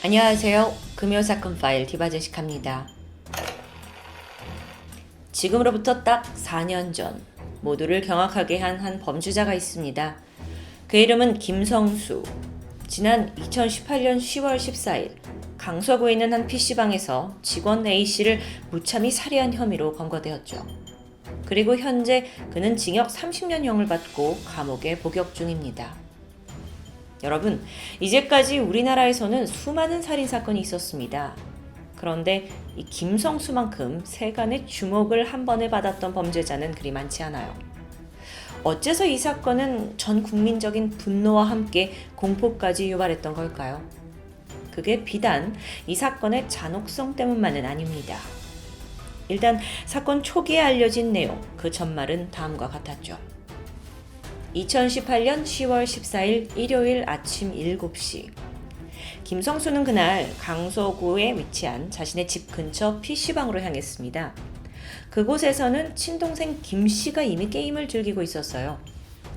안녕하세요. 금요사건 파일 디바제식합니다. 지금으로부터 딱 4년 전 모두를 경악하게 한 한 범죄자가 있습니다. 그 이름은 김성수. 지난 2018년 10월 14일 강서구에 있는 한 PC방에서 직원 A씨를 무참히 살해한 혐의로 검거되었죠. 그리고 현재 그는 징역 30년형을 받고 감옥에 복역 중입니다. 여러분, 이제까지 우리나라에서는 수많은 살인사건이 있었습니다. 그런데 이 김성수만큼 세간의 주목을 한 번에 받았던 범죄자는 그리 많지 않아요. 어째서 이 사건은 전 국민적인 분노와 함께 공포까지 유발했던 걸까요? 그게 비단 이 사건의 잔혹성 때문만은 아닙니다. 일단 사건 초기에 알려진 내용, 그 전말은 다음과 같았죠. 2018년 10월 14일 일요일 아침 7시 김성수는 그날 강서구에 위치한 자신의 집 근처 PC방으로 향했습니다. 그곳에서는 친동생 김씨가 이미 게임을 즐기고 있었어요.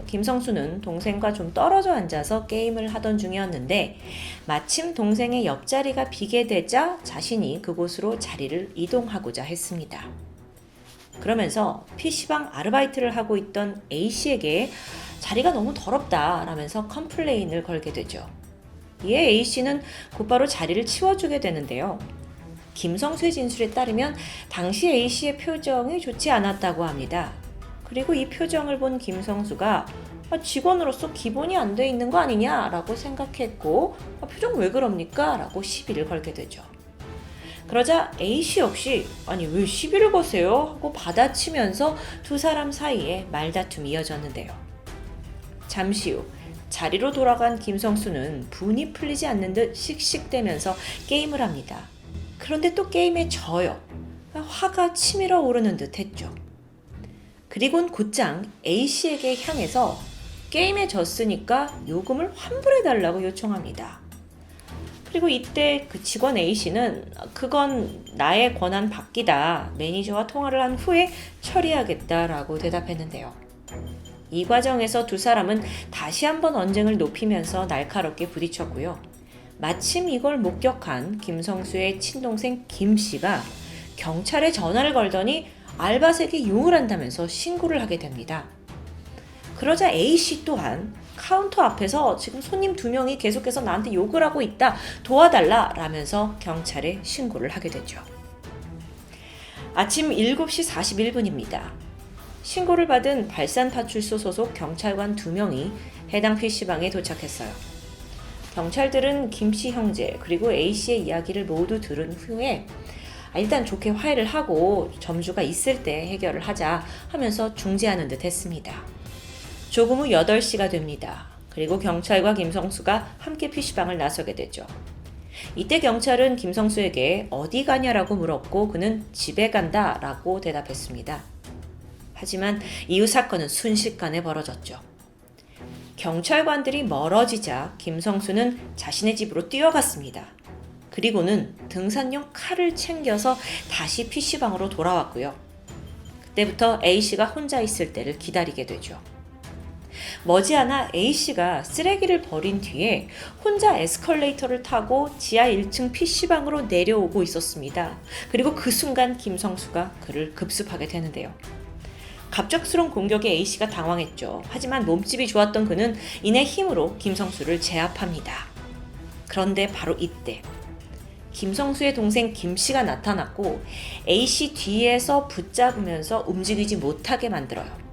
김성수는 동생과 좀 떨어져 앉아서 게임을 하던 중이었는데 마침 동생의 옆자리가 비게 되자 자신이 그곳으로 자리를 이동하고자 했습니다. 그러면서 PC방 아르바이트를 하고 있던 A씨에게 자리가 너무 더럽다 라면서 컴플레인을 걸게 되죠. 이에 A씨는 곧바로 자리를 치워주게 되는데요. 김성수의 진술에 따르면 당시 A씨의 표정이 좋지 않았다고 합니다. 그리고 이 표정을 본 김성수가 직원으로서 기본이 안 돼 있는 거 아니냐 라고 생각했고 표정 왜 그럽니까? 라고 시비를 걸게 되죠. 그러자 A씨 역시 아니 왜 시비를 거세요? 하고 받아치면서 두 사람 사이에 말다툼이 이어졌는데요. 잠시 후 자리로 돌아간 김성수는 분이 풀리지 않는 듯 씩씩대면서 게임을 합니다. 그런데 또 게임에 져요. 화가 치밀어 오르는 듯 했죠. 그리고는 곧장 A씨에게 향해서 게임에 졌으니까 요금을 환불해달라고 요청합니다. 그리고 이때 그 직원 A씨는 그건 나의 권한 밖이다. 매니저와 통화를 한 후에 처리하겠다라고 대답했는데요. 이 과정에서 두 사람은 다시 한번 언쟁을 높이면서 날카롭게 부딪혔고요. 마침 이걸 목격한 김성수의 친동생 김씨가 경찰에 전화를 걸더니 알바생에게 욕을 한다면서 신고를 하게 됩니다. 그러자 A씨 또한 카운터 앞에서 지금 손님 2명이 계속해서 나한테 욕을 하고 있다, 도와달라 라면서 경찰에 신고를 하게 되죠. 아침 7시 41분입니다. 신고를 받은 발산파출소 소속 경찰관 2명이 해당 PC방에 도착했어요. 경찰들은 김씨 형제 그리고 A씨의 이야기를 모두 들은 후에 일단 좋게 화해를 하고 점주가 있을 때 해결을 하자 하면서 중재하는 듯 했습니다. 조금 후 8시가 됩니다. 그리고 경찰과 김성수가 함께 PC방을 나서게 되죠. 이때 경찰은 김성수에게 어디 가냐라고 물었고 그는 집에 간다 라고 대답했습니다. 하지만 이후 사건은 순식간에 벌어졌죠. 경찰관들이 멀어지자 김성수는 자신의 집으로 뛰어갔습니다. 그리고는 등산용 칼을 챙겨서 다시 PC방으로 돌아왔고요. 그때부터 A씨가 혼자 있을 때를 기다리게 되죠. 머지않아 A씨가 쓰레기를 버린 뒤에 혼자 에스컬레이터를 타고 지하 1층 PC방으로 내려오고 있었습니다. 그리고 그 순간 김성수가 그를 급습하게 되는데요. 갑작스러운 공격에 A씨가 당황했죠. 하지만 몸집이 좋았던 그는 이내 힘으로 김성수를 제압합니다. 그런데 바로 이때 김성수의 동생 김씨가 나타났고 A씨 뒤에서 붙잡으면서 움직이지 못하게 만들어요.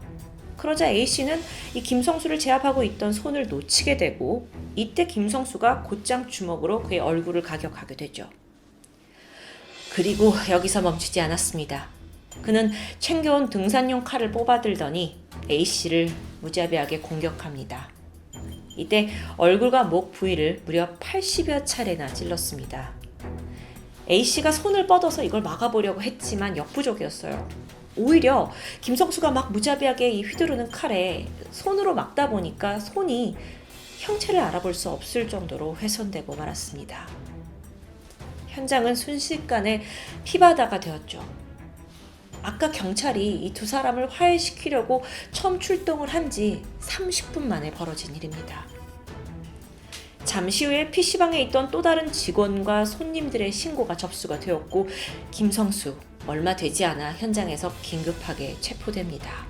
그러자 A씨는 이 김성수를 제압하고 있던 손을 놓치게 되고 이때 김성수가 곧장 주먹으로 그의 얼굴을 가격하게 되죠. 그리고 여기서 멈추지 않았습니다. 그는 챙겨온 등산용 칼을 뽑아들더니 A씨를 무자비하게 공격합니다. 이때 얼굴과 목 부위를 무려 80여 차례나 찔렀습니다. A씨가 손을 뻗어서 이걸 막아보려고 했지만 역부족이었어요. 오히려 김성수가 막 무자비하게 이 휘두르는 칼에 손으로 막다 보니까 손이 형체를 알아볼 수 없을 정도로 훼손되고 말았습니다. 현장은 순식간에 피바다가 되었죠. 아까 경찰이 이 두 사람을 화해시키려고 처음 출동을 한 지 30분 만에 벌어진 일입니다. 잠시 후에 PC방에 있던 또 다른 직원과 손님들의 신고가 접수가 되었고 김성수 얼마 되지 않아 현장에서 긴급하게 체포됩니다.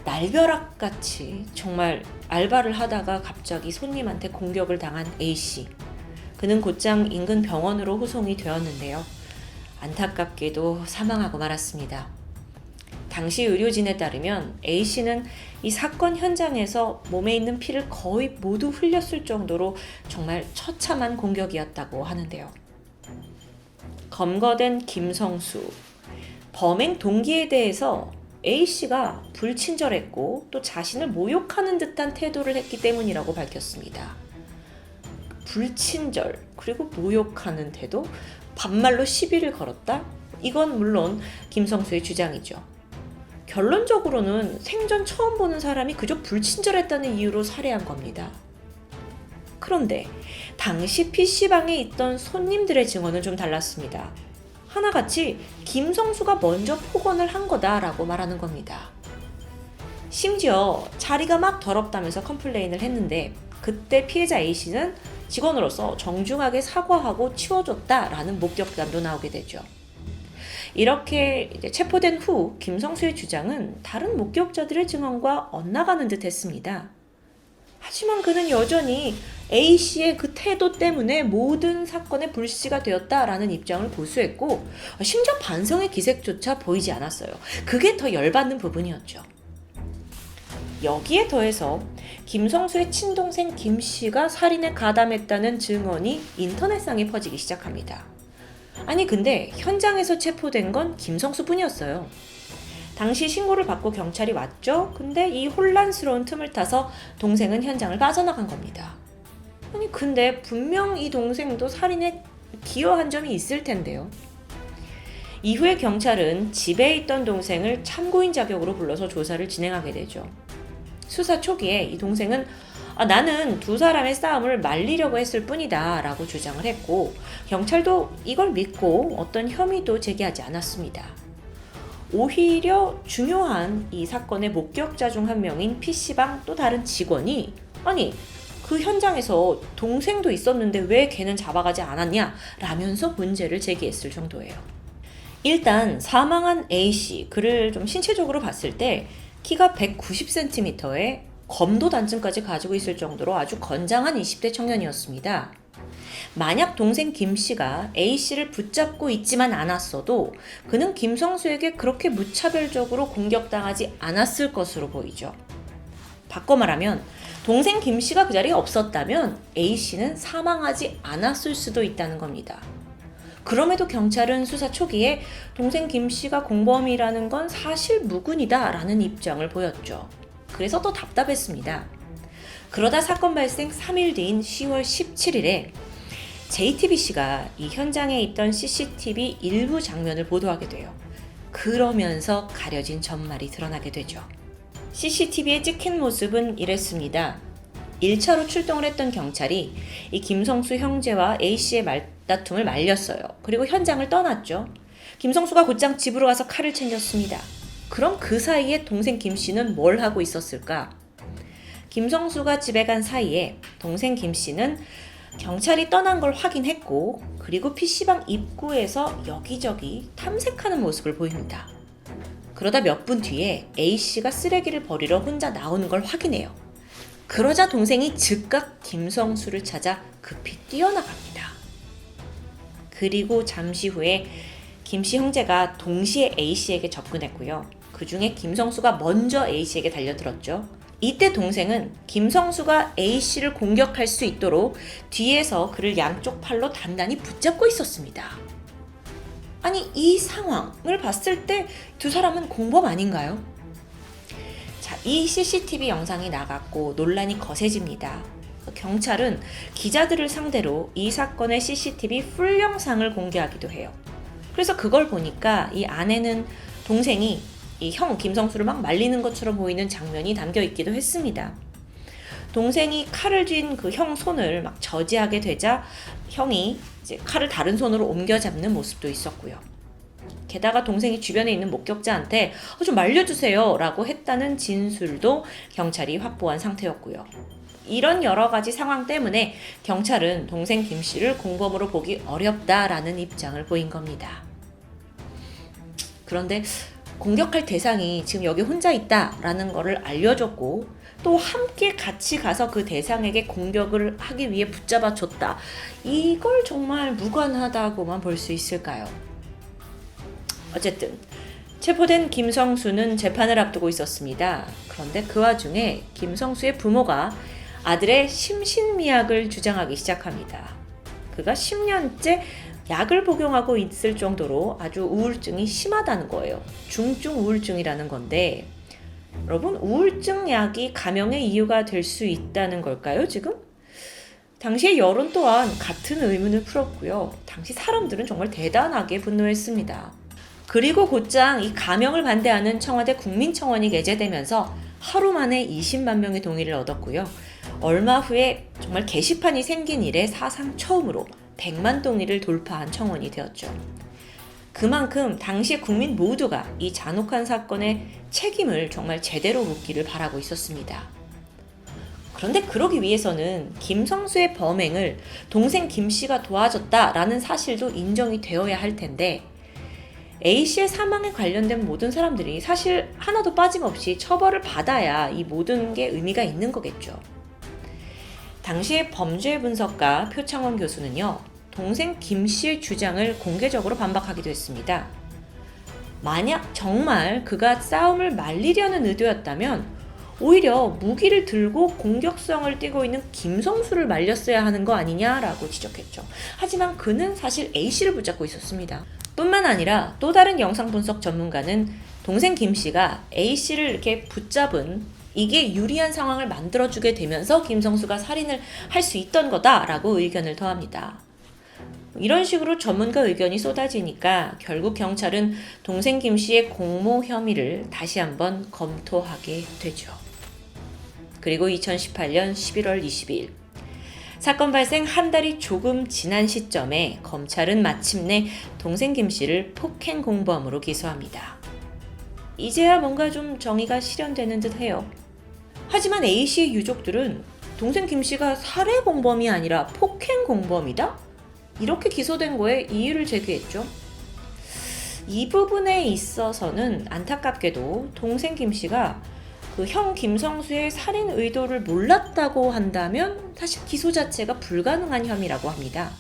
날벼락같이 정말 알바를 하다가 갑자기 손님한테 공격을 당한 A씨. 그는 곧장 인근 병원으로 후송이 되었는데요. 안타깝게도 사망하고 말았습니다. 당시 의료진에 따르면 A씨는 이 사건 현장에서 몸에 있는 피를 거의 모두 흘렸을 정도로 정말 처참한 공격이었다고 하는데요. 검거된 김성수. 범행 동기에 대해서 A씨가 불친절했고 또 자신을 모욕하는 듯한 태도를 했기 때문이라고 밝혔습니다. 불친절 그리고 모욕하는 태도? 반말로 시비를 걸었다? 이건 물론 김성수의 주장이죠. 결론적으로는 생전 처음 보는 사람이 그저 불친절했다는 이유로 살해한 겁니다. 그런데 당시 PC방에 있던 손님들의 증언은 좀 달랐습니다. 하나같이 김성수가 먼저 폭언을 한 거다라고 말하는 겁니다. 심지어 자리가 막 더럽다면서 컴플레인을 했는데 그때 피해자 A씨는 직원으로서 정중하게 사과하고 치워줬다라는 목격담도 나오게 되죠. 이렇게 이제 체포된 후 김성수의 주장은 다른 목격자들의 증언과 엇나가는 듯 했습니다. 하지만 그는 여전히 A씨의 그 태도 때문에 모든 사건의 불씨가 되었다라는 입장을 고수했고 심지어 반성의 기색조차 보이지 않았어요. 그게 더 열받는 부분이었죠. 여기에 더해서 김성수의 친동생 김씨가 살인에 가담했다는 증언이 인터넷상에 퍼지기 시작합니다. 아니 근데 현장에서 체포된 건 김성수뿐이었어요. 당시 신고를 받고 경찰이 왔죠. 근데 이 혼란스러운 틈을 타서 동생은 현장을 빠져나간 겁니다. 아니 근데 분명 이 동생도 살인에 기여한 점이 있을 텐데요. 이후에 경찰은 집에 있던 동생을 참고인 자격으로 불러서 조사를 진행하게 되죠. 수사 초기에 이 동생은 나는 두 사람의 싸움을 말리려고 했을 뿐이다 라고 주장을 했고 경찰도 이걸 믿고 어떤 혐의도 제기하지 않았습니다. 오히려 중요한 이 사건의 목격자 중 한 명인 PC방 또 다른 직원이 아니 그 현장에서 동생도 있었는데 왜 걔는 잡아가지 않았냐 라면서 문제를 제기했을 정도예요. 일단 사망한 A씨 그를 좀 신체적으로 봤을 때 키가 190cm에 검도 단증까지 가지고 있을 정도로 아주 건장한 20대 청년이었습니다. 만약 동생 김씨가 A씨를 붙잡고 있지만 않았어도 그는 김성수에게 그렇게 무차별적으로 공격당하지 않았을 것으로 보이죠. 바꿔 말하면 동생 김씨가 그 자리에 없었다면 A씨는 사망하지 않았을 수도 있다는 겁니다. 그럼에도 경찰은 수사 초기에 동생 김씨가 공범이라는 건 사실 무근이다 라는 입장을 보였죠. 그래서 더 답답했습니다. 그러다 사건 발생 3일 뒤인 10월 17일에 JTBC가 이 현장에 있던 CCTV 일부 장면을 보도하게 돼요. 그러면서 가려진 전말이 드러나게 되죠. CCTV에 찍힌 모습은 이랬습니다. 1차로 출동을 했던 경찰이 이 김성수 형제와 A씨의 말다툼을 말렸어요. 그리고 현장을 떠났죠. 김성수가 곧장 집으로 가서 칼을 챙겼습니다. 그럼 그 사이에 동생 김씨는 뭘 하고 있었을까? 김성수가 집에 간 사이에 동생 김씨는 경찰이 떠난 걸 확인했고 그리고 PC방 입구에서 여기저기 탐색하는 모습을 보입니다. 그러다 몇 분 뒤에 A씨가 쓰레기를 버리러 혼자 나오는 걸 확인해요. 그러자 동생이 즉각 김성수를 찾아 급히 뛰어나갑니다. 그리고 잠시 후에 김씨 형제가 동시에 A씨에게 접근했고요. 그 중에 김성수가 먼저 A씨에게 달려들었죠. 이때 동생은 김성수가 A씨를 공격할 수 있도록 뒤에서 그를 양쪽 팔로 단단히 붙잡고 있었습니다. 아니 이 상황을 봤을 때 두 사람은 공범 아닌가요? 자, 이 CCTV 영상이 나갔고 논란이 거세집니다. 경찰은 기자들을 상대로 이 사건의 CCTV 풀 영상을 공개하기도 해요. 그래서 그걸 보니까 이 안에는 동생이 이 형 김성수를 막 말리는 것처럼 보이는 장면이 담겨 있기도 했습니다. 동생이 칼을 쥔 그 형 손을 막 저지하게 되자 형이 이제 칼을 다른 손으로 옮겨 잡는 모습도 있었고요. 게다가 동생이 주변에 있는 목격자한테 좀 말려주세요 라고 했다는 진술도 경찰이 확보한 상태였고요. 이런 여러 가지 상황 때문에 경찰은 동생 김 씨를 공범으로 보기 어렵다라는 입장을 보인 겁니다. 그런데 공격할 대상이 지금 여기 혼자 있다라는 거를 알려줬고 또 함께 같이 가서 그 대상에게 공격을 하기 위해 붙잡아 줬다. 이걸 정말 무관하다고만 볼 수 있을까요? 어쨌든 체포된 김성수는 재판을 앞두고 있었습니다. 그런데 그 와중에 김성수의 부모가 아들의 심신미약을 주장하기 시작합니다. 그가 10년째 약을 복용하고 있을 정도로 아주 우울증이 심하다는 거예요. 중증 우울증이라는 건데 여러분, 우울증 약이 감형의 이유가 될 수 있다는 걸까요, 지금? 당시의 여론 또한 같은 의문을 풀었고요. 당시 사람들은 정말 대단하게 분노했습니다. 그리고 곧장 이 감형을 반대하는 청와대 국민청원이 게재되면서 하루 만에 20만 명의 동의를 얻었고요. 얼마 후에 정말 게시판이 생긴 이래 사상 처음으로 100만 동의를 돌파한 청원이 되었죠. 그만큼 당시 국민 모두가 이 잔혹한 사건의 책임을 정말 제대로 묻기를 바라고 있었습니다. 그런데 그러기 위해서는 김성수의 범행을 동생 김 씨가 도와줬다라는 사실도 인정이 되어야 할 텐데 A씨의 사망에 관련된 모든 사람들이 사실 하나도 빠짐없이 처벌을 받아야 이 모든 게 의미가 있는 거겠죠. 당시의 범죄 분석가 표창원 교수는요, 동생 김 씨의 주장을 공개적으로 반박하기도 했습니다. 만약 정말 그가 싸움을 말리려는 의도였다면 오히려 무기를 들고 공격성을 띠고 있는 김성수를 말렸어야 하는 거 아니냐라고 지적했죠. 하지만 그는 사실 A씨를 붙잡고 있었습니다. 뿐만 아니라 또 다른 영상 분석 전문가는 동생 김 씨가 A씨를 이렇게 붙잡은 이게 유리한 상황을 만들어주게 되면서 김성수가 살인을 할 수 있던 거다라고 의견을 더합니다. 이런 식으로 전문가 의견이 쏟아지니까 결국 경찰은 동생 김 씨의 공모 혐의를 다시 한번 검토하게 되죠. 그리고 2018년 11월 22일 사건 발생 한 달이 조금 지난 시점에 검찰은 마침내 동생 김 씨를 폭행 공범으로 기소합니다. 이제야 뭔가 좀 정의가 실현되는 듯 해요. 하지만 A씨의 유족들은 동생 김 씨가 살해 공범이 아니라 폭행 공범이다? 이렇게 기소된 거에 이의를 제기했죠. 이 부분에 있어서는 안타깝게도 동생 김 씨가 그 형 김성수의 살인 의도를 몰랐다고 한다면 사실 기소 자체가 불가능한 혐의라고 합니다.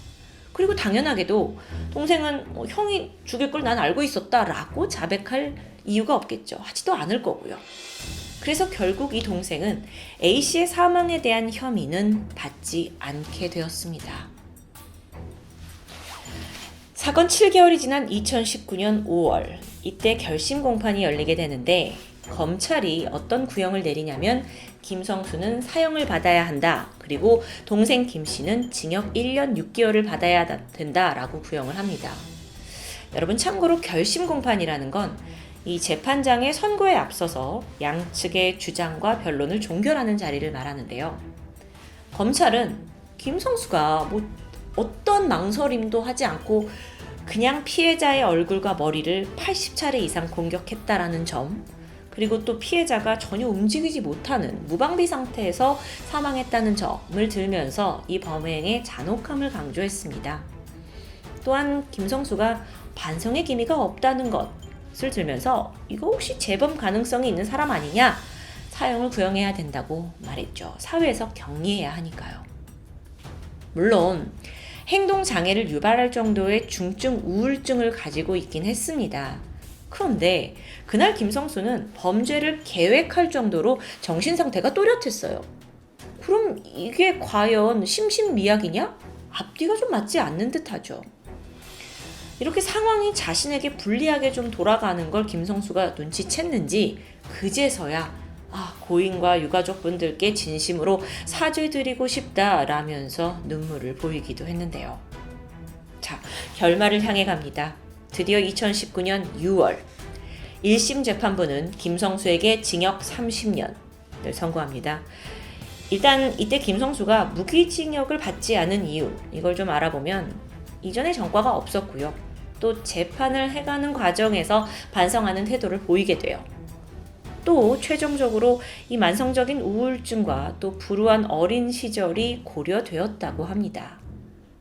그리고 당연하게도 동생은 형이 죽일 걸 난 알고 있었다라고 자백할 이유가 없겠죠. 하지도 않을 거고요. 그래서 결국 이 동생은 A씨의 사망에 대한 혐의는 받지 않게 되었습니다. 사건 7개월이 지난 2019년 5월, 이때 결심 공판이 열리게 되는데 검찰이 어떤 구형을 내리냐면 김성수는 사형을 받아야 한다. 그리고 동생 김 씨는 징역 1년 6개월을 받아야 된다라고 구형을 합니다. 여러분 참고로 결심 공판이라는 건 이 재판장의 선고에 앞서서 양측의 주장과 변론을 종결하는 자리를 말하는데요. 검찰은 김성수가 어떤 망설임도 하지 않고 그냥 피해자의 얼굴과 머리를 80차례 이상 공격했다라는 점, 그리고 또 피해자가 전혀 움직이지 못하는 무방비 상태에서 사망했다는 점을 들면서 이 범행의 잔혹함을 강조했습니다. 또한 김성수가 반성의 기미가 없다는 것을 들면서 이거 혹시 재범 가능성이 있는 사람 아니냐? 사형을 구형해야 된다고 말했죠. 사회에서 격리해야 하니까요. 물론 행동장애를 유발할 정도의 중증 우울증을 가지고 있긴 했습니다. 그런데 그날 김성수는 범죄를 계획할 정도로 정신상태가 또렷했어요. 그럼 이게 과연 심신미약이냐? 앞뒤가 좀 맞지 않는 듯하죠. 이렇게 상황이 자신에게 불리하게 좀 돌아가는 걸 김성수가 눈치챘는지 그제서야 고인과 유가족분들께 진심으로 사죄드리고 싶다라면서 눈물을 보이기도 했는데요. 자, 결말을 향해 갑니다. 드디어 2019년 6월 1심 재판부는 김성수에게 징역 30년을 선고합니다. 일단 이때 김성수가 무기징역을 받지 않은 이유, 이걸 좀 알아보면 이전에 전과가 없었고요. 또 재판을 해가는 과정에서 반성하는 태도를 보이게 돼요. 또 최종적으로 이 만성적인 우울증과 또 불우한 어린 시절이 고려되었다고 합니다.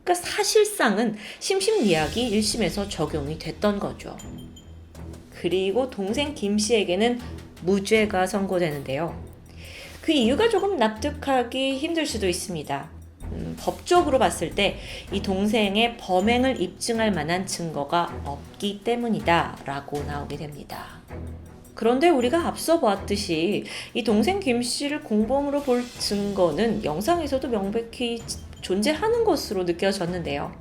그러니까 사실상은 심신미약이 1심에서 적용이 됐던 거죠. 그리고 동생 김 씨에게는 무죄가 선고되는데요. 그 이유가 조금 납득하기 힘들 수도 있습니다. 법적으로 봤을 때 이 동생의 범행을 입증할 만한 증거가 없기 때문이다 라고 나오게 됩니다. 그런데 우리가 앞서 보았듯이 이 동생 김 씨를 공범으로 볼 증거는 영상에서도 명백히 존재하는 것으로 느껴졌는데요.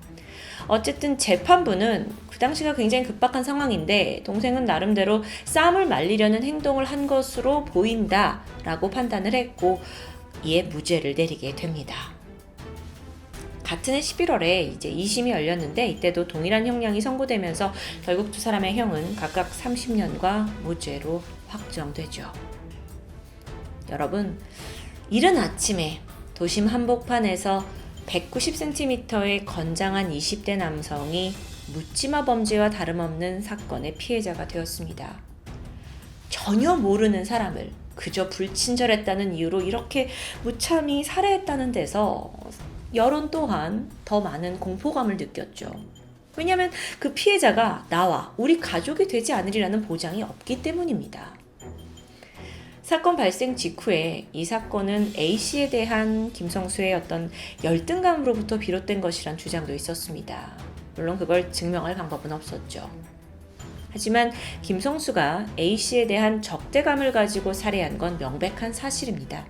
어쨌든 재판부는 그 당시가 굉장히 급박한 상황인데 동생은 나름대로 쌈을 말리려는 행동을 한 것으로 보인다라고 판단을 했고 이에 무죄를 내리게 됩니다. 같은 해 11월에 이제 2심이 열렸는데 이때도 동일한 형량이 선고되면서 결국 두 사람의 형은 각각 30년과 무죄로 확정되죠. 여러분, 이른 아침에 도심 한복판에서 190cm의 건장한 20대 남성이 묻지마 범죄와 다름없는 사건의 피해자가 되었습니다. 전혀 모르는 사람을 그저 불친절했다는 이유로 이렇게 무참히 살해했다는 데서 여론 또한 더 많은 공포감을 느꼈죠. 왜냐하면 그 피해자가 나와 우리 가족이 되지 않으리라는 보장이 없기 때문입니다. 사건 발생 직후에 이 사건은 A씨에 대한 김성수의 어떤 열등감으로부터 비롯된 것이란 주장도 있었습니다. 물론 그걸 증명할 방법은 없었죠. 하지만 김성수가 A씨에 대한 적대감을 가지고 살해한 건 명백한 사실입니다.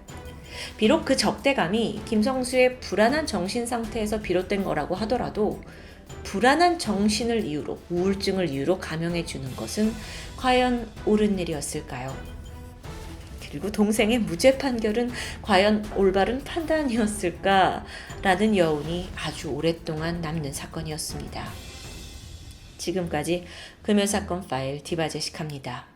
비록 그 적대감이 김성수의 불안한 정신 상태에서 비롯된 거라고 하더라도 불안한 정신을 이유로, 우울증을 이유로 감형해 주는 것은 과연 옳은 일이었을까요? 그리고 동생의 무죄 판결은 과연 올바른 판단이었을까라는 여운이 아주 오랫동안 남는 사건이었습니다. 지금까지 금요사건 파일 디바제식합니다.